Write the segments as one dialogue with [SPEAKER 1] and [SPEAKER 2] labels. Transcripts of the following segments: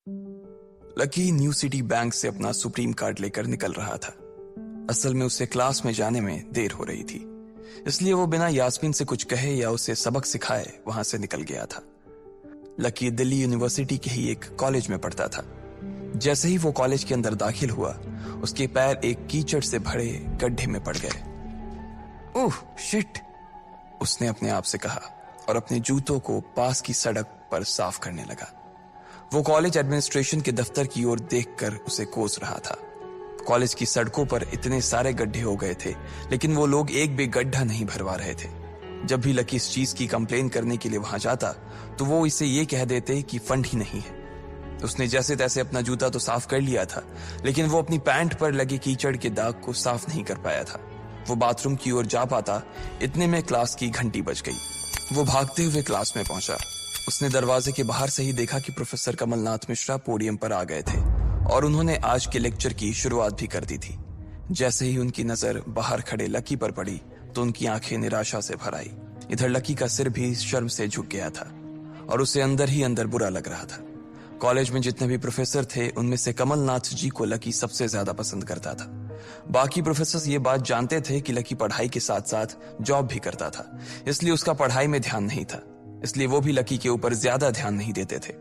[SPEAKER 1] Lucky new city bank से अपना supreme card लेकर निकल रहा था। असल में उसे क्लास में जाने में देर हो रही थी, इसलिए वो बिना यास्मीन से कुछ कहे या उसे सबक सिखाए वहां से निकल गया था। लकी दिल्ली यूनिवर्सिटी के ही एक कॉलेज में पढ़ता था। जैसे ही वो कॉलेज के अंदर दाखिल हुआ, उसके पैर एक कीचड़ से भरे गड्ढे में पड़ गए। ओह शिट, उसने अपने आप से कहा और अपने जूतों को पास की सड़क पर साफ करने लगा। वो कॉलेज एडमिनिस्ट्रेशन के दफ्तर की ओर देखकर उसे कोस रहा था। कॉलेज की सड़कों पर इतने सारे गड्ढे हो गए थे, लेकिन वो लोग एक भी गड्ढा नहीं भरवा रहे थे। जब भी लकी इस चीज की कंप्लेन करने के लिए वहां जाता, तो वो इसे ये कह देते कि फंड ही नहीं है। उसने जैसे तैसे अपना जूता तो साफ कर लिया था, लेकिन वो अपनी पैंट पर लगे कीचड़ के दाग को साफ नहीं कर पाया था। वो बाथरूम की ओर जा पाता, इतने में क्लास की घंटी बज गई। वो भागते हुए क्लास में पहुंचा। उसने दरवाजे के बाहर से ही देखा कि प्रोफेसर कमलनाथ मिश्रा पोडियम पर आ गए थे और उन्होंने आज के लेक्चर की शुरुआत भी कर दी थी। जैसे ही उनकी नजर बाहर खड़े लकी पर पड़ी, तो उनकी आंखें निराशा से भर आई। इधर लकी का सिर भी शर्म से झुक गया था और उसे अंदर ही अंदर बुरा लग रहा था। कॉलेज में जितने भी प्रोफेसर थे, उनमें से कमलनाथ जी को लकी सबसे ज्यादा पसंद करता था। बाकी प्रोफेसर ये बात जानते थे कि लकी पढ़ाई के साथ साथ जॉब भी करता था, इसलिए उसका पढ़ाई में ध्यान नहीं था। इसलिए वो भी लकी के ऊपर ज्यादा ध्यान नहीं देते थे।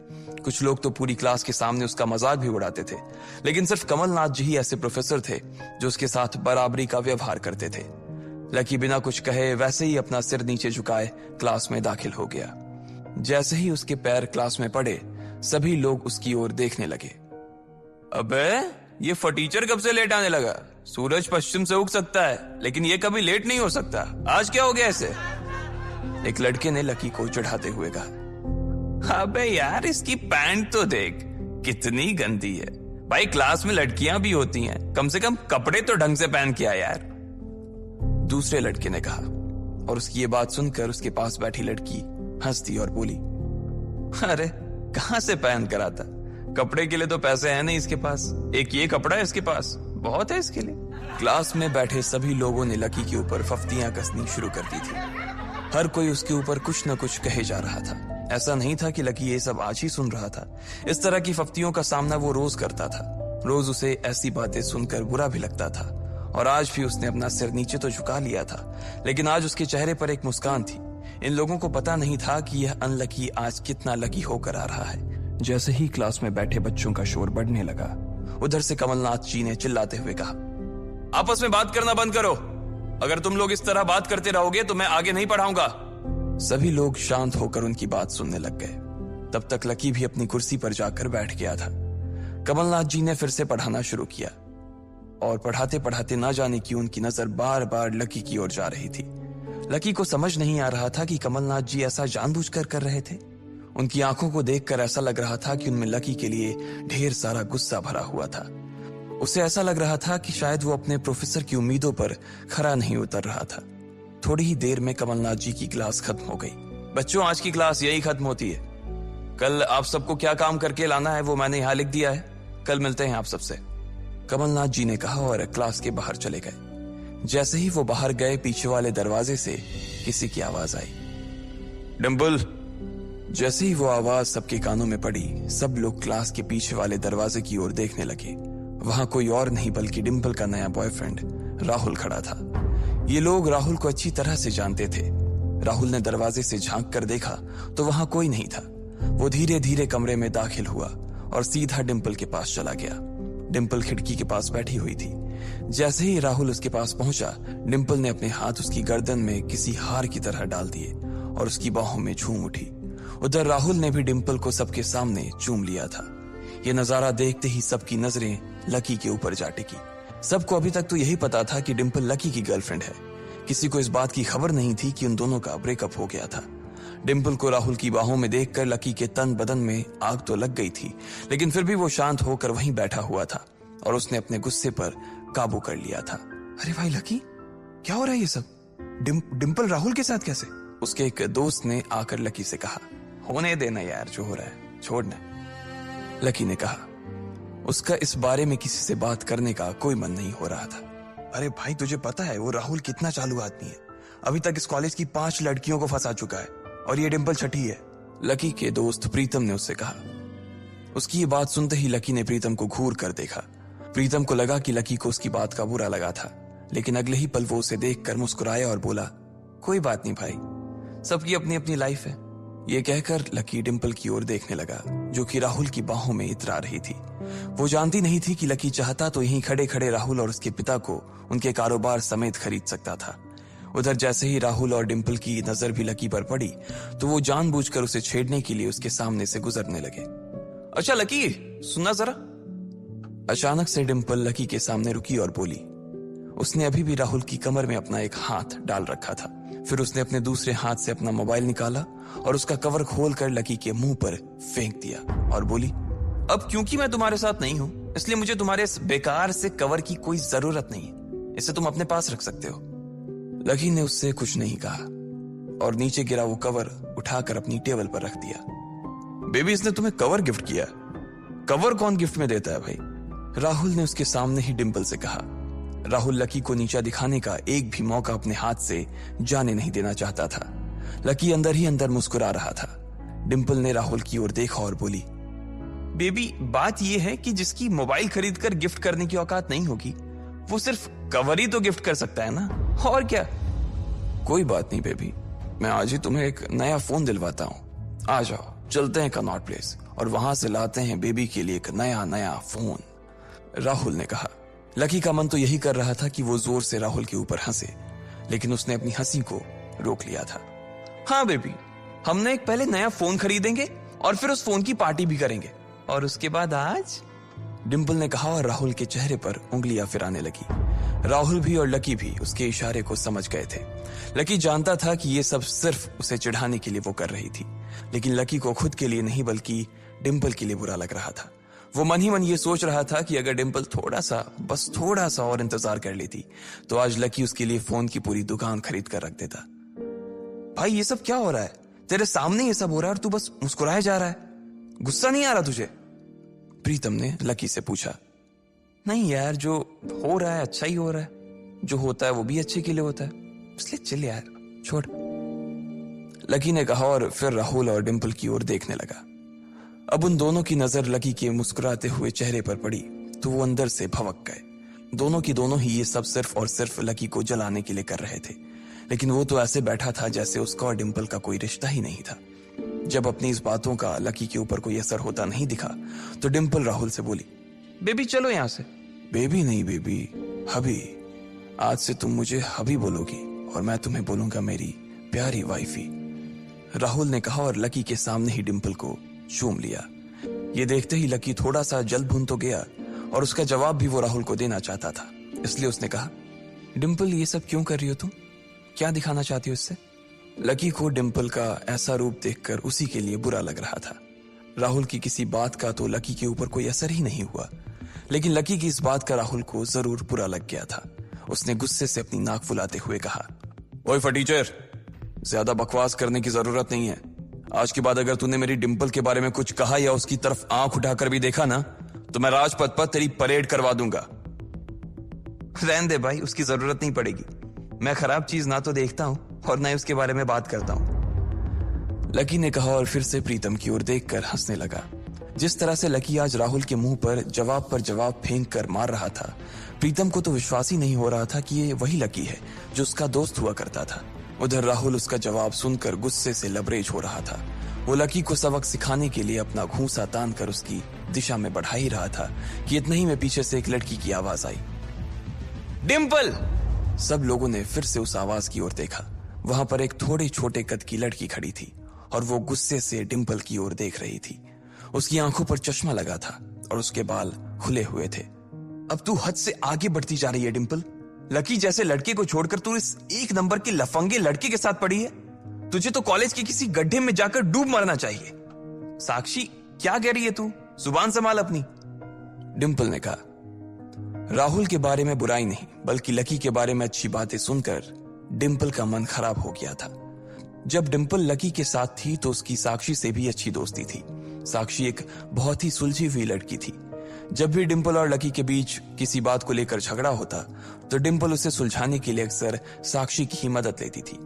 [SPEAKER 1] कुछ लोग तो पूरी क्लास के सामने उसका मजाक भी उड़ाते थे, लेकिन सिर्फ कमलनाथ जी ही ऐसे प्रोफेसर थे जो उसके साथ बराबरी का व्यवहार करते थे। लकी बिना कुछ कहे वैसे ही अपना सिर नीचे झुकाए क्लास में दाखिल हो गया। जैसे ही उसके पैर क्लास में पड़े, सभी लोग उसकी ओर देखने लगे। अबे ये फटीचर कब से लेट आने लगा? सूरज पश्चिम से उग सकता है, लेकिन ये कभी लेट नहीं हो सकता। आज क्या हो गया इसे? एक लड़के ने लकी को चढ़ाते हुए कहा। अबे यार, इसकी पैंट तो देख, कितनी गंदी है। भाई क्लास में लड़कियां भी होती हैं, कम से कम कपड़े तो ढंग से पहन के आ यार। दूसरे लड़के ने कहा और उसकी ये बात सुनकर उसके पास बैठी लड़की हंस दी और बोली, अरे कहां से पहन कर आता? कपड़े के लिए तो पैसे हैं नहीं इसके पास। एक ये कपड़ा है इसके पास, बहुत है इसके लिए। क्लास में बैठे सभी लोगों ने लकी के ऊपर फफ्तियां कसनी शुरू कर दी थी। हर कोई उसके ऊपर कुछ न कुछ कहे जा रहा था। ऐसा नहीं था कि लकी ये सब आज ही सुन रहा था। इस तरह की फफ्तियों का सामना वो रोज करता था। रोज उसे ऐसी बातें सुनकर बुरा भी लगता था और आज भी उसने अपना सिर नीचे तो झुका लिया था, लेकिन आज उसके चेहरे पर एक मुस्कान थी। इन लोगों को पता नहीं था कि यह अनलकी आज कितना लकी होकर आ रहा है। जैसे ही क्लास में बैठे बच्चों का शोर बढ़ने लगा, उधर से कमलनाथ जी ने चिल्लाते हुए कहा, आपस में बात करना बंद करो। अगर तुम लोग इस तरह बात करते रहोगे तो मैं आगे नहीं पढ़ाऊंगा। सभी लोग शांत होकर उनकी बात सुनने लग गए। तब तक लकी भी अपनी कुर्सी पर जाकर बैठ गया था। कमलनाथ जी ने फिर से पढ़ाना शुरू किया और पढ़ाते पढ़ाते ना जाने क्यों उनकी नजर बार बार लकी की ओर जा रही थी। लकी को समझ नहीं आ रहा था कि कमलनाथ जी ऐसा जानबूझकर कर रहे थे। उनकी आंखों को देखकर ऐसा लग रहा था कि उनमें लकी के लिए ढेर सारा गुस्सा भरा हुआ था। उसे ऐसा लग रहा था कि शायद वो अपने प्रोफेसर की उम्मीदों पर खरा नहीं उतर रहा था। थोड़ी ही देर में कमलनाथ जी की क्लास खत्म हो गई। बच्चों, आज की क्लास यही खत्म होती है। कल आप सबको क्या काम करके लाना है वो मैंने यहाँ लिख दिया है। कल मिलते हैं आप सबसे, कमलनाथ जी ने कहा और क्लास के बाहर चले गए। जैसे ही वो बाहर गए, पीछे वाले दरवाजे से किसी की आवाज आई, डिंपल। जैसे ही वो आवाज सबके कानों में पड़ी, सब लोग क्लास के पीछे वाले दरवाजे की ओर देखने लगे। वहां कोई और नहीं बल्कि डिंपल का नया बॉयफ्रेंड राहुल खड़ा था। ये लोग राहुल को अच्छी तरह से जानते थे। राहुल ने दरवाजे से झांक कर देखा तो वहां कोई नहीं था। वो धीरे धीरे कमरे में दाखिल हुआ और सीधा डिंपल के पास चला गया। डिंपल खिड़की के पास बैठी हुई थी। जैसे ही राहुल उसके पास पहुंचा, डिंपल ने अपने हाथ उसकी गर्दन में किसी हार की तरह डाल दिए और उसकी बाहों में झूम उठी। उधर राहुल ने भी डिंपल को सबके सामने चूम लिया था। ये नजारा देखते ही सबकी नजरें लकी के ऊपर जा टिकी। सबको अभी तक तो यही पता था कि डिंपल लकी की गर्लफ्रेंड है। किसी को इस बात की खबर नहीं थी कि उन दोनों का ब्रेकअप हो गया था। डिंपल को राहुल की बाहों में देखकर लकी के तन बदन में आग तो लग गई थी, लेकिन फिर भी वो शांत होकर वहीं बैठा हुआ था और उसने अपने गुस्से पर काबू कर लिया था। अरे भाई लकी, क्या हो रहा है ये सब? डिंपल राहुल के साथ कैसे? उसके एक दोस्त ने आकर लकी से कहा। होने देना यार, जो हो रहा है छोड़ना, लकी ने कहा। उसका इस बारे में किसी से बात करने का कोई मन नहीं हो रहा था। अरे भाई, तुझे पता है वो राहुल कितना चालू आदमी है? अभी तक इस कॉलेज की 5 लड़कियों को फंसा चुका है और ये डिंपल छठी है, लकी के दोस्त प्रीतम ने उससे कहा। उसकी ये बात सुनते ही लकी ने प्रीतम को घूर कर देखा। प्रीतम को लगा कि लकी को उसकी बात का बुरा लगा था, लेकिन अगले ही पल वो उसे देखकर मुस्कुराया और बोला, कोई बात नहीं भाई, सबकी अपनी अपनी लाइफ है। ये कहकर लकी डिंपल की ओर देखने लगा, जो कि राहुल की बाहों में इतरा रही थी। वो जानती नहीं थी कि लकी चाहता तो यहीं खड़े खड़े राहुल और उसके पिता को उनके कारोबार समेत खरीद सकता था। उधर जैसे ही राहुल और डिंपल की नजर भी लकी पर पड़ी तो वो जानबूझकर उसे छेड़ने के लिए उसके सामने से गुजरने लगे। अच्छा लकी, सुनना जरा। अचानक से डिंपल लकी के सामने रुकी और बोली। उसने अभी भी राहुल की कमर में अपना एक हाथ डाल रखा था। फिर उसने अपने दूसरे हाथ से अपना मोबाइल निकाला और उसका कवर खोलकर लकी के मुंह पर फेंक दिया और बोली, अब क्योंकि मैं तुम्हारे साथ नहीं हूं, इसलिए मुझे तुम्हारे इस बेकार से कवर की कोई जरूरत नहीं है। इसे तुम अपने पास रख सकते हो। लकी ने उससे कुछ नहीं कहा और नीचे गिरा वो कवर उठाकर अपनी टेबल पर रख दिया। बेबी, इसने तुम्हें कवर गिफ्ट किया? कवर कौन गिफ्ट में देता है भाई? राहुल ने उसके सामने ही डिंपल से कहा। राहुल लकी को नीचा दिखाने का एक भी मौका अपने हाथ से जाने नहीं देना चाहता था। लकी अंदर ही अंदर मुस्कुरा रहा था। डिंपल ने राहुल की ओर देखा और बोली, बेबी, बात यह है कि जिसकी मोबाइल खरीद कर गिफ्ट करने की औकात नहीं होगी, वो सिर्फ कवर ही तो गिफ्ट कर सकता है ना, और क्या। कोई बात नहीं बेबी, मैं आज ही तुम्हें एक नया फोन दिलवाता हूँ। आ जाओ, चलते हैं कनॉट प्लेस और वहां से लाते हैं बेबी के लिए एक नया फोन, राहुल ने कहा। लकी का मन तो यही कर रहा था कि वो जोर से राहुल के ऊपर हंसे, लेकिन उसने अपनी हंसी को रोक लिया था। हाँ बेबी, हमने एक पहले नया फोन खरीदेंगे और फिर उस फोन की पार्टी भी करेंगे, और उसके बाद आज, डिंपल ने कहा और राहुल के चेहरे पर उंगलियां फिराने लगी। राहुल भी और लकी भी उसके इशारे को समझ गए थे। लकी जानता था कि ये सब सिर्फ उसे चिढ़ाने के लिए वो कर रही थी, लेकिन लकी को खुद के लिए नहीं बल्कि डिंपल के लिए बुरा लग रहा था। वो मन ही मन ये सोच रहा था कि अगर डिंपल बस थोड़ा सा और इंतजार कर लेती तो आज लकी उसके लिए फोन की पूरी दुकान खरीद कर रख देता। भाई, ये सब क्या हो रहा है? तेरे सामने ये सब हो रहा है और तू बस मुस्कुराए जा रहा है। गुस्सा नहीं आ रहा तुझे? प्रीतम ने लकी से पूछा। नहीं यार, जो हो रहा है अच्छा ही हो रहा है। जो होता है वो भी अच्छे के लिए होता है, इसलिए चल यार, छोड़, लकी ने कहा और फिर राहुल और डिंपल की ओर देखने लगा। अब उन दोनों की नजर लकी के मुस्कुराते हुए चेहरे पर पड़ी तो वो अंदर से भवक गए। दोनों की दोनों ही ये सब सिर्फ और सिर्फ लकी को जलाने के लिए कर रहे थे, लेकिन वो तो ऐसे बैठा था जैसे उसका और डिंपल का कोई रिश्ता ही नहीं था। जब अपनी इस बातों का लकी के ऊपर कोई असर होता नहीं दिखा तो डिंपल राहुल से बोली, बेबी चलो यहां से। बेबी नहीं बेबी, हबी। आज से तुम मुझे हबी बोलोगी और मैं तुम्हें बोलूंगा मेरी प्यारी वाइफी, राहुल ने कहा और लकी के सामने ही डिंपल को चूम लिया। ये देखते ही लकी थोड़ा सा जल भुन तो गया और उसका जवाब भी वो राहुल को देना चाहता था, इसलिए उसने कहा, डिंपल ये सब क्यों कर रही हो तुम? क्या दिखाना चाहती हो इससे? लकी को डिंपल का ऐसा रूप देखकर उसी के लिए बुरा लग रहा था। राहुल की किसी बात का तो लकी के ऊपर कोई असर ही नहीं हुआ, लेकिन लकी की इस बात का राहुल को जरूर बुरा लग गया था। उसने गुस्से से अपनी नाक फुलाते हुए कहा, ओए फटीचर, ज्यादा बकवास करने की जरूरत नहीं है। आज के बाद अगर तूने मेरी डिंपल के बारे में कुछ कहा या उसकी तरफ आंख उठाकर भी देखा ना तो मैं राजपथ पर तेरी परेड करवा दूंगा। रहने दे भाई, उसकी जरूरत नहीं पड़ेगी। मैं खराब चीज ना तो देखता हूं और ना ही उसके बारे में बात करता हूं, लकी ने कहा और फिर से प्रीतम की ओर देखकर हंसने लगा। जिस तरह से लकी आज राहुल के मुंह पर जवाब फेंक कर मार रहा था, प्रीतम को तो विश्वास ही नहीं हो रहा था कि ये वही लकी है जो उसका दोस्त हुआ करता था। उधर राहुल उसका जवाब सुनकर गुस्से से लबरेज हो रहा था। वो लकी को सबक सिखाने के लिए अपना घूंसा तान कर उसकी दिशा में बढ़ा ही रहा था कि इतना ही में पीछे से एक लड़की की आवाज आई, डिंपल। सब लोगों ने फिर से उस आवाज की ओर देखा। वहां पर एक थोड़े छोटे कद की लड़की खड़ी थी और वो गुस्से से डिंपल की ओर देख रही थी। उसकी आंखों पर चश्मा लगा था और उसके बाल खुले हुए थे। अब तू हद से आगे बढ़ती जा रही है डिंपल। लकी जैसे लड़के को छोड़कर तू इस एक नंबर के लफंगे लड़के के साथ पड़ी है। तुझे तो कॉलेज के किसी गड्ढे में जाकर डूब मरना चाहिए। साक्षी, क्या कह रही है तू? जुबान संभाल अपनी, डिंपल ने कहा। राहुल के बारे में बुराई नहीं बल्कि लकी के बारे में अच्छी बातें सुनकर डिंपल का मन खराब हो गया था। जब डिंपल लकी के साथ थी तो उसकी साक्षी से भी अच्छी दोस्ती थी। साक्षी एक बहुत ही सुलझी हुई लड़की थी। जब भी डिंपल और लकी के बीच किसी बात को लेकर झगड़ा होता तो डिंपल उसे सुलझाने के लिए अक्सर साक्षी की ही मदद लेती थी।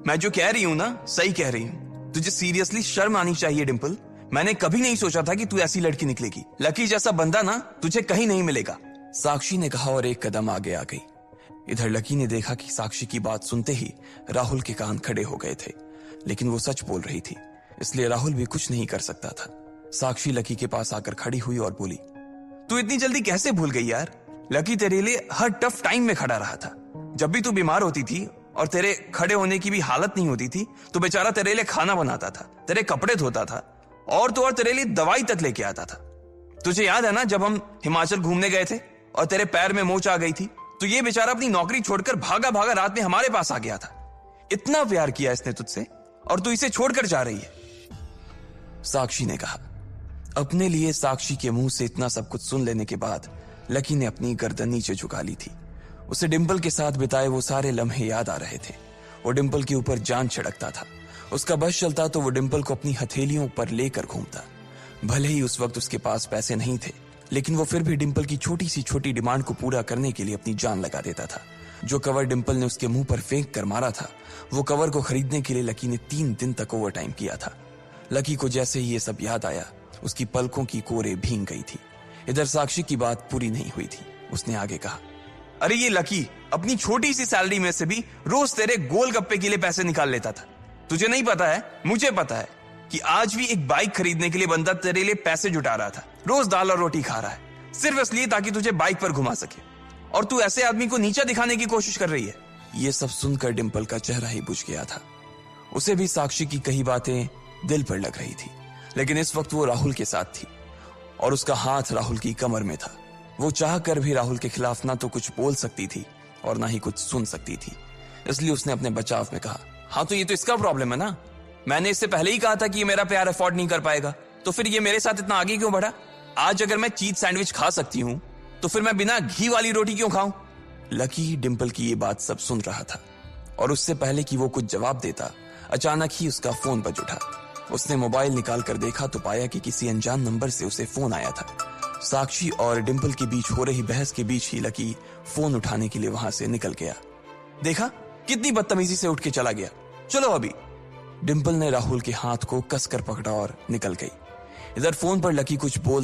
[SPEAKER 1] मैं जो कह रही हूं ना, सही कह रही हूं। तुझे सीरियसली शर्म आनी चाहिए डिंपल। मैंने कभी नहीं सोचा था कि तू ऐसी लड़की निकलेगी। लकी जैसा बंदा ना तुझे कहीं नहीं मिलेगा, साक्षी ने कहा और एक कदम आगे आ गई। इधर लकी ने देखा कि साक्षी की बात सुनते ही राहुल के कान खड़े हो गए थे, लेकिन वो सच बोल रही थी, इसलिए राहुल भी कुछ नहीं कर सकता था। साक्षी लकी के पास आकर खड़ी हुई और बोली, तू इतनी जल्दी कैसे भूल गई यार? लकी तेरे लिए हर टफ टाइम में खड़ा रहा था। जब भी तू बीमार होती थी और तेरे खड़े होने की भी हालत नहीं होती थी तो बेचारा तेरे लिए खाना बनाता था, तेरे कपड़े धोता था और तो और तेरे लिए दवाई तक लेके आता था। तुझे याद है ना जब हम हिमाचल घूमने गए थे और तेरे पैर में मोच आ गई थी तो ये बेचारा अपनी नौकरी छोड़कर भागा भागा रात में हमारे पास आ गया था। इतना प्यार किया इसने तुझसे और तू इसे छोड़कर जा रही है, साक्षी ने कहा। अपने लिए साक्षी के मुंह से इतना सब कुछ सुन लेने के बाद लकी ने अपनी गर्दन नीचे झुका ली थी। उसे डिंपल के साथ बिताए वो सारे लम्हे याद आ रहे थे। वो डिंपल के ऊपर जान छिड़कता था। उसका बस चलता तो वो डिंपल को अपनी हथेलियों पर लेकर घूमता। भले ही उस वक्त उसके पास पैसे नहीं थे, लेकिन वो फिर भी डिंपल की छोटी सी छोटी डिमांड को पूरा करने के लिए अपनी जान लगा देता था। जो कवर डिंपल ने उसके मुंह पर फेंक कर मारा था, वो कवर को खरीदने के लिए लकी ने 3 दिन तक ओवर टाइम किया था। लकी को जैसे ही ये सब याद आया, उसकी पलकों की कोरे भींग गई थी। इधर साक्षी की बात पूरी नहीं हुई थी। उसने आगे कहा, अरे ये लकी अपनी छोटी सी सैलरी में से भी रोज तेरे गोलगप्पे के लिए पैसे निकाल लेता था। तुझे नहीं पता है, मुझे पता है कि आज भी एक बाइक खरीदने के लिए बंदा तेरे लिए पैसे जुटा रहा था। रोज दाल और रोटी खा रहा है सिर्फ इसलिए ताकि तुझे बाइक पर घुमा सके, और तू ऐसे आदमी को नीचा दिखाने की कोशिश कर रही है। ये सब सुनकर डिंपल का चेहरा ही बुझ गया था। उसे भी साक्षी की कही बातें दिल पर लग रही थी, लेकिन इस वक्त वो राहुल के साथ थी और उसका हाथ राहुल की कमर में था। वो चाह कर भी राहुल के खिलाफ ना तो कुछ बोल सकती थी और ना ही कुछ सुन सकती थी, इसलिए उसने अपने बचाव में कहा, हाँ तो ये तो इसका प्रॉब्लम है ना। मैंने इससे पहले ही कहा था कि ये मेरा प्यार अफोर्ड नहीं कर पाएगा, तो फिर ये मेरे साथ इतना आगे क्यों बढ़ा? आज अगर मैं चीज सैंडविच खा सकती हूँ तो फिर मैं बिना घी वाली रोटी क्यों खाऊं? लकी डिंपल की ये बात सब सुन रहा था और उससे पहले कि वो कुछ जवाब देता, अचानक ही उसका फोन बज उठा। उसने मोबाइल निकाल कर देखा तो पाया कि किसी अनजान नंबर से उसे फोन आया था। साक्षी और डिंपल के बीच हो रही बहस के बीच ही लकी फोन उठाने के लिए वहां से निकल गया। देखा कितनी बदतमीजी से उठ के चला गया, चलो अभी। डिंपल ने राहुल के हाथ को कसकर पकड़ा और निकल गई। इधर फोन पर लकी कुछ बोल